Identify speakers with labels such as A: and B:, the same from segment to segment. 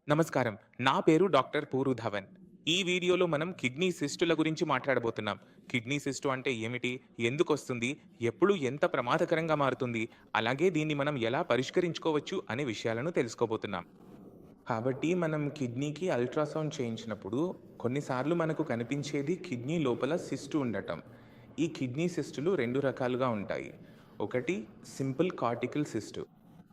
A: నమస్కారం. నా పేరు డాక్టర్ పూరు ధవన్. ఈ వీడియోలో మనం కిడ్నీ సిస్టుల గురించి మాట్లాడబోతున్నాం. కిడ్నీ సిస్టు అంటే ఏమిటి? ఎందుకొస్తుంది? ఎప్పుడు ఎంత ప్రమాదకరంగా మారుతుంది? అలాగే దీన్ని మనం ఎలా పరిష్కరించుకోవచ్చు అనే విషయాలను తెలుసుకోబోతున్నాం. కాబట్టి మనం కిడ్నీకి అల్ట్రాసౌండ్ చేయించినప్పుడు కొన్నిసార్లు మనకు కనిపించేది కిడ్నీ లోపల సిస్టు ఉండటం. ఈ కిడ్నీ సిస్టులు 2 రకాలుగా ఉంటాయి. ఒకటి సింపుల్ కార్టికల్ సిస్ట్.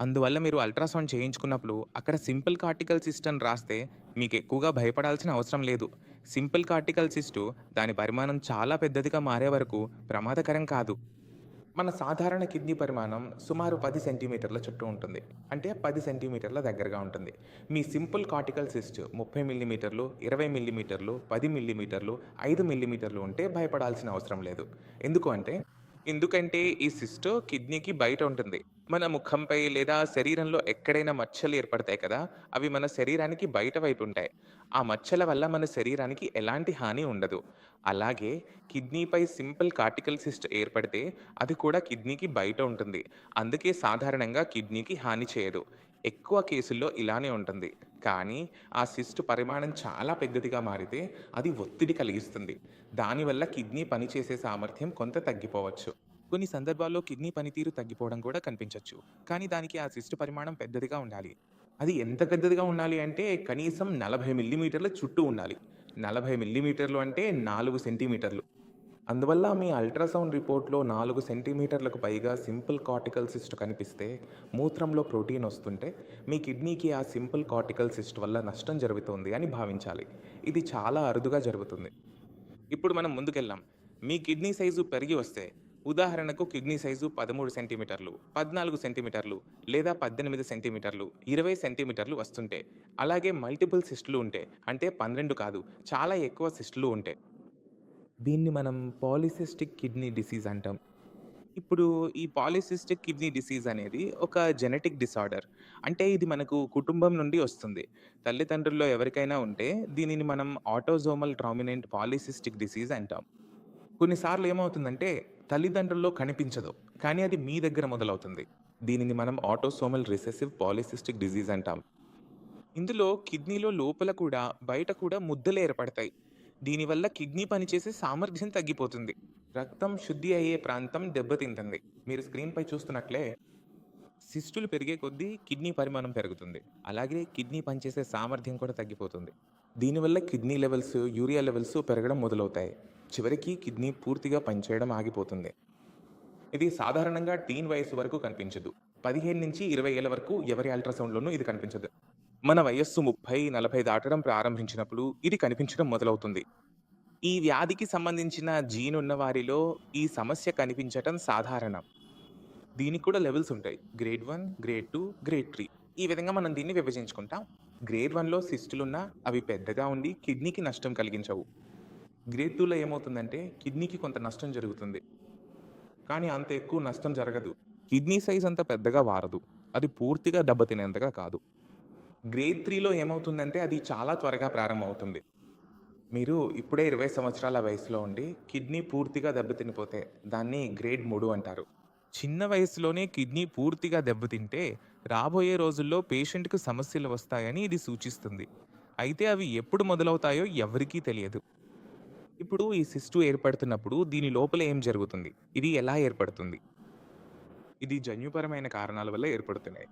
A: అందువల్ల మీరు అల్ట్రాసౌండ్ చేయించుకున్నప్పుడు అక్కడ సింపుల్ కార్టికల్ సిస్ట్ అని రాస్తే మీకు ఎక్కువగా భయపడాల్సిన అవసరం లేదు. సింపుల్ కార్టికల్ సిస్టు దాని పరిమాణం చాలా పెద్దదిగా మారే వరకు ప్రమాదకరం కాదు. మన సాధారణ కిడ్నీ పరిమాణం సుమారు 10 సెంటీమీటర్ల చుట్టూ ఉంటుంది. అంటే 10 సెంటీమీటర్ల దగ్గరగా ఉంటుంది. మీ సింపుల్ కార్టికల్ సిస్ట్ 30 మిల్లీమీటర్లు, 20 మిల్లీమీటర్లు, 10 మిల్లీమీటర్లు, 5 మిల్లీమీటర్లు ఉంటే భయపడాల్సిన అవసరం లేదు. ఎందుకు అంటే ఎందుకంటే ఈ సిస్ట్ కిడ్నీకి బయట ఉంటుంది. మన ముఖంపై లేదా శరీరంలో ఎక్కడైనా మచ్చలు ఏర్పడతాయి కదా! అవి మన శరీరానికి బయట వైపు ఉంటాయి. ఆ మచ్చల వల్ల మన శరీరానికి ఎలాంటి హాని ఉండదు. అలాగే కిడ్నీపై సింపుల్ కార్టికల్ సిస్ట్ ఏర్పడితే అది కూడా కిడ్నీకి బయట ఉంటుంది. అందుకే సాధారణంగా కిడ్నీకి హాని చేయదు. ఎక్కువ కేసుల్లో ఇలానే ఉంటుంది. కానీ ఆ సిస్ట్ పరిమాణం చాలా పెద్దదిగా మారితే అది ఒత్తిడి కలిగిస్తుంది. దానివల్ల కిడ్నీ పనిచేసే సామర్థ్యం కొంత తగ్గిపోవచ్చు. కొన్ని సందర్భాల్లో కిడ్నీ పనితీరు తగ్గిపోవడం కూడా కనిపించొచ్చు. కానీ దానికి ఆ సిస్ట్ పరిమాణం పెద్దదిగా ఉండాలి. అది ఎంత పెద్దదిగా ఉండాలి అంటే కనీసం 40 మిల్లీమీటర్ల చుట్టూ ఉండాలి. 40 మిల్లీమీటర్లు అంటే 4 సెంటీమీటర్లు. అందువల్ల మీ అల్ట్రాసౌండ్ రిపోర్ట్‌లో 4 సెంటీమీటర్లకు పైగా సింపుల్ కార్టికల్ సిస్ట్ కనిపిస్తే, మూత్రంలో ప్రోటీన్ వస్తుంటే, మీ కిడ్నీకి ఆ సింపుల్ కార్టికల్ సిస్ట్ వల్ల నష్టం జరుగుతోంది అని భావించాలి. ఇది చాలా అరుదుగా జరుగుతుంది. ఇప్పుడు మనం ముందుకెళ్దాం. మీ కిడ్నీ సైజు పెరిగి వస్తే, ఉదాహరణకు కిడ్నీ సైజు 13 సెంటీమీటర్లు, 14 సెంటీమీటర్లు లేదా 18 సెంటీమీటర్లు, 20 సెంటీమీటర్లు వస్తుంటే, అలాగే మల్టిపుల్ సిస్టులు ఉంటే, అంటే 12 కాదు, చాలా ఎక్కువ సిస్టులు ఉంటే దీన్ని మనం పాలిసిస్టిక్ కిడ్నీ డిసీజ్ అంటాం. ఇప్పుడు ఈ పాలిసిస్టిక్ కిడ్నీ డిసీజ్ అనేది ఒక జెనెటిక్ డిసార్డర్. అంటే ఇది మనకు కుటుంబం నుండి వస్తుంది. తల్లిదండ్రుల్లో ఎవరికైనా ఉంటే దీనిని మనం ఆటోసోమల్ డామినెంట్ పాలిసిస్టిక్ డిసీజ్ అంటాం. కొన్నిసార్లు ఏమవుతుందంటే తల్లిదండ్రుల్లో కనిపించదు. కానీ అది మీ దగ్గర మొదలవుతుంది. దీనిని మనం ఆటోసోమల్ రిసెసివ్ పాలిసిస్టిక్ డిసీజ్ అంటాం. ఇందులో కిడ్నీలో లోపల కూడా, బయట కూడా ముద్దలు ఏర్పడతాయి. దీనివల్ల కిడ్నీ పనిచేసే సామర్థ్యం తగ్గిపోతుంది. రక్తం శుద్ధి అయ్యే ప్రాంతం దెబ్బతింటుంది. మీరు స్క్రీన్‌పై చూస్తున్నట్లే సిస్టులు పెరిగే కొద్దీ కిడ్నీ పరిమాణం పెరుగుతుంది. అలాగే కిడ్నీ పనిచేసే సామర్థ్యం కూడా తగ్గిపోతుంది. దీనివల్ల కిడ్నీ లెవెల్స్, యూరియా లెవెల్స్ పెరగడం మొదలవుతాయి. చివరికి కిడ్నీ పూర్తిగా పనిచేయడం ఆగిపోతుంది. ఇది సాధారణంగా టీన్ వయస్సు వరకు కనిపించదు. 15-20 ఏళ్ల వరకు ఎవరి అల్ట్రాసౌండ్‌లోనూ ఇది కనిపించదు. మన వయస్సు 30, 40 దాటడం ప్రారంభించినప్పుడు ఇది కనిపించడం మొదలవుతుంది. ఈ వ్యాధికి సంబంధించిన జీన్ ఉన్న వారిలో ఈ సమస్య కనిపించటం సాధారణం. దీనికి కూడా లెవెల్స్ ఉంటాయి. గ్రేడ్ 1, గ్రేడ్ 2, గ్రేడ్ 3 ఈ విధంగా మనం దీన్ని విభజించుకుంటాం. గ్రేడ్ 1లో సిస్టులున్నా అవి పెద్దగా ఉండి కిడ్నీకి నష్టం కలిగించవు. గ్రేడ్ 2లో ఏమవుతుందంటే కిడ్నీకి కొంత నష్టం జరుగుతుంది. కానీ అంత ఎక్కువ నష్టం జరగదు. కిడ్నీ సైజ్ అంత పెద్దగా మారదు. అది పూర్తిగా దెబ్బతినేంతగా కాదు. గ్రేడ్ 3లో ఏమవుతుందంటే అది చాలా త్వరగా ప్రారంభమవుతుంది. మీరు ఇప్పుడే 20 సంవత్సరాల వయసులో ఉండి కిడ్నీ పూర్తిగా దెబ్బతినిపోతే దాన్ని గ్రేడ్ 3 అంటారు. చిన్న వయసులోనే కిడ్నీ పూర్తిగా దెబ్బతింటే రాబోయే రోజుల్లో పేషెంట్‌కు సమస్యలు వస్తాయని ఇది సూచిస్తుంది. అయితే అవి ఎప్పుడు మొదలవుతాయో ఎవరికీ తెలియదు. ఇప్పుడు ఈ సిస్టు ఏర్పడుతున్నప్పుడు దీని లోపల ఏం జరుగుతుంది? ఇది ఎలా ఏర్పడుతుంది? ఇది జన్యుపరమైన కారణాల వల్ల ఏర్పడుతున్నాయి.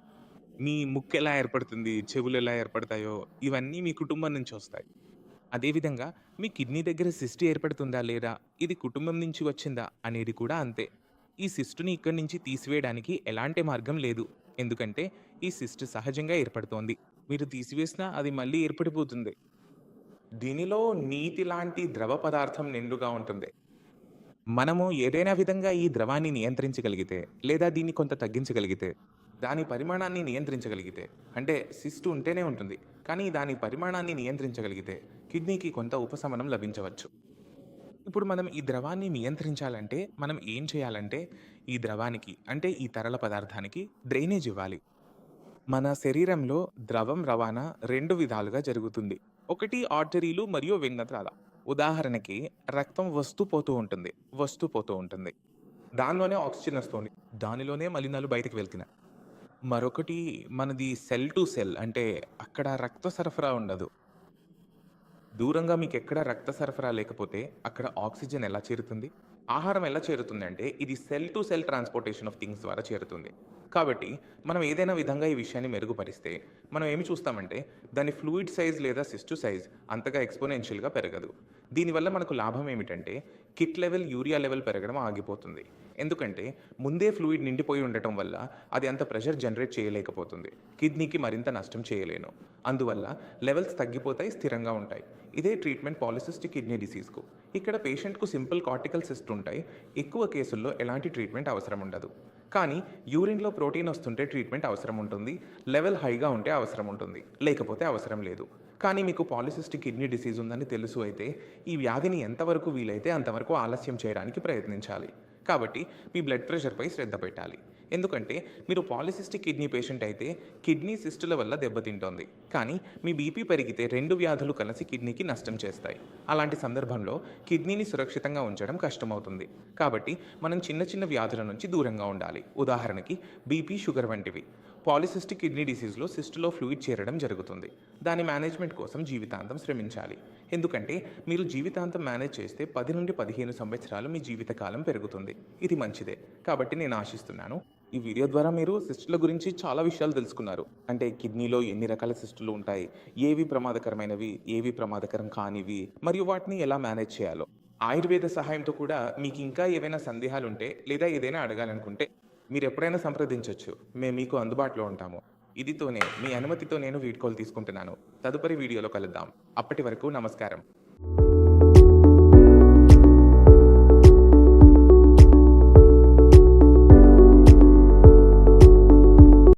A: మీ ముక్కు ఎలా ఏర్పడుతుంది? చెవులు ఎలా ఏర్పడతాయో ఇవన్నీ మీ కుటుంబం నుంచి వస్తాయి. అదేవిధంగా మీ కిడ్నీ దగ్గర సిస్ట్ ఏర్పడుతుందా లేదా? ఇది కుటుంబం నుంచి వచ్చిందా? అనేది కూడా అంతే. ఈ సిస్టుని ఇక్కడి నుంచి తీసివేయడానికి ఎలాంటి మార్గం లేదు. ఎందుకంటే ఈ సిస్ట్ సహజంగా ఏర్పడుతోంది. మీరు తీసివేసినా అది మళ్ళీ ఏర్పడిపోతుంది. దీనిలో నీటి లాంటి ద్రవ పదార్థం నిండుగా ఉంటుంది. మనము ఏదైనా విధంగా ఈ ద్రవాన్ని నియంత్రించగలిగితే, లేదా దీన్ని కొంత తగ్గించగలిగితే, దాని పరిమాణాన్ని నియంత్రించగలిగితే, అంటే సిస్ట్ ఉంటేనే ఉంటుంది. కానీ దాని పరిమాణాన్ని నియంత్రించగలిగితే, కిడ్నీకి కొంత ఉపశమనం లభించవచ్చు. ఇప్పుడు మనం ఈ ద్రవాన్ని నియంత్రించాలంటే, మనం ఏం చేయాలంటే, ఈ ద్రవానికి అంటే ఈ తరల పదార్థానికి డ్రైనేజ్ ఇవ్వాలి. మన శరీరంలో ద్రవం రవాణా 2 విధాలుగా జరుగుతుంది. ఒకటి ఆర్టరీలు మరియు వెన్నెత్రాల. ఉదాహరణకి రక్తం వస్తూ పోతూ ఉంటుంది. వస్తూ పోతూ ఉంటుంది. దానిలోనే ఆక్సిజన్ వస్తుంది. దానిలోనే మలినాలు బయటకు వెళ్తున్నాయి. మరొకటి మనది సెల్ టు సెల్ అంటే అక్కడ రక్త సరఫరా ఉండదు. దూరంగా మీకెక్కడ రక్త సరఫరా లేకపోతే అక్కడ ఆక్సిజన్ ఎలా చేరుతుంది? ఆహారం ఎలా చేరుతుందంటే ఇది cell to cell transportation of things ద్వారా చేరుతుంది. కాబట్టి మనం ఏదైనా విధంగా ఈ విషయాన్ని మెరుగుపరిస్తే మనం ఏమి చూస్తామంటే దాని ఫ్లూయిడ్ సైజ్ లేదా సిస్టు సైజ్ అంతగా ఎక్స్‌పోనెన్షియల్‌గా పెరగదు. దీనివల్ల మనకు లాభం ఏమిటంటే కిట్ లెవెల్, యూరియా లెవెల్ పెరగడం ఆగిపోతుంది. ఎందుకంటే ముందే ఫ్లూయిడ్ నిండిపోయి ఉండటం వల్ల అది అంత ప్రెషర్ జనరేట్ చేయలేకపోతుంది. కిడ్నీకి మరింత నష్టం చేయలేను. అందువల్ల లెవెల్స్ తగ్గిపోతాయి, స్థిరంగా ఉంటాయి. ఇదే ట్రీట్మెంట్ పాలిసిస్టిక్ కిడ్నీ డిసీజ్‌కు. ఇక్కడ పేషెంట్‌కు సింపుల్ కార్టికల్ సిస్ట్ ఉంటాయి. ఎక్కువ కేసుల్లో ఎలాంటి ట్రీట్మెంట్ అవసరం ఉండదు. కానీ యూరిన్‌లో ప్రోటీన్ వస్తుంటే ట్రీట్మెంట్ అవసరం ఉంటుంది. లెవెల్ హైగా ఉంటే అవసరం ఉంటుంది. లేకపోతే అవసరం లేదు. కానీ మీకు పాలిసిస్టిక్ కిడ్నీ డిసీజ్ ఉందని తెలుసు అయితే ఈ వ్యాధిని ఎంతవరకు వీలైతే అంతవరకు ఆలస్యం చేయడానికి ప్రయత్నించాలి. కాబట్టి మీ బ్లడ్ ప్రెషర్‌పై శ్రద్ధ పెట్టాలి. ఎందుకంటే మీరు పాలిసిస్టిక్ కిడ్నీ పేషెంట్ అయితే కిడ్నీ సిస్టుల వల్ల దెబ్బతింటోంది. కానీ మీ బీపీ పెరిగితే 2 వ్యాధులు కలిసి కిడ్నీకి నష్టం చేస్తాయి. అలాంటి సందర్భంలో కిడ్నీని సురక్షితంగా ఉంచడం కష్టమవుతుంది. కాబట్టి మనం చిన్న చిన్న వ్యాధుల నుంచి దూరంగా ఉండాలి. ఉదాహరణకి బీపీ, షుగర్ వంటివి. పాలిసిస్టిక్ కిడ్నీ డిసీజ్‌లో సిస్టులో ఫ్లూయిడ్ చేరడం జరుగుతుంది. దాని మేనేజ్మెంట్ కోసం జీవితాంతం శ్రమించాలి. ఎందుకంటే మీరు జీవితాంతం మేనేజ్ చేస్తే 10 నుండి 15 సంవత్సరాలు మీ జీవితకాలం పెరుగుతుంది. ఇది మంచిదే. కాబట్టి నేను ఆశిస్తున్నాను. ఈ వీడియో ద్వారా మీరు సిస్టుల గురించి చాలా విషయాలు తెలుసుకున్నారు. అంటే కిడ్నీలో ఎన్ని రకాల సిస్టులు ఉంటాయి, ఏవి ప్రమాదకరమైనవి, ఏవి ప్రమాదకరం కానివి, మరియు వాటిని ఎలా మేనేజ్ చేయాలో. ఆయుర్వేద సహాయంతో కూడా మీకు ఇంకా ఏవైనా సందేహాలుంటే లేదా ఏదైనా అడగాలనుకుంటే మీరెప్పుడైనా సంప్రదించొచ్చు. మేము మీకు అందుబాటులో ఉంటాము. ఇదితోనే మీ అనుమతితో నేను వీడ్కోలు తీసుకుంటున్నాను. తదుపరి వీడియోలో కలుద్దాం. అప్పటి వరకు నమస్కారం.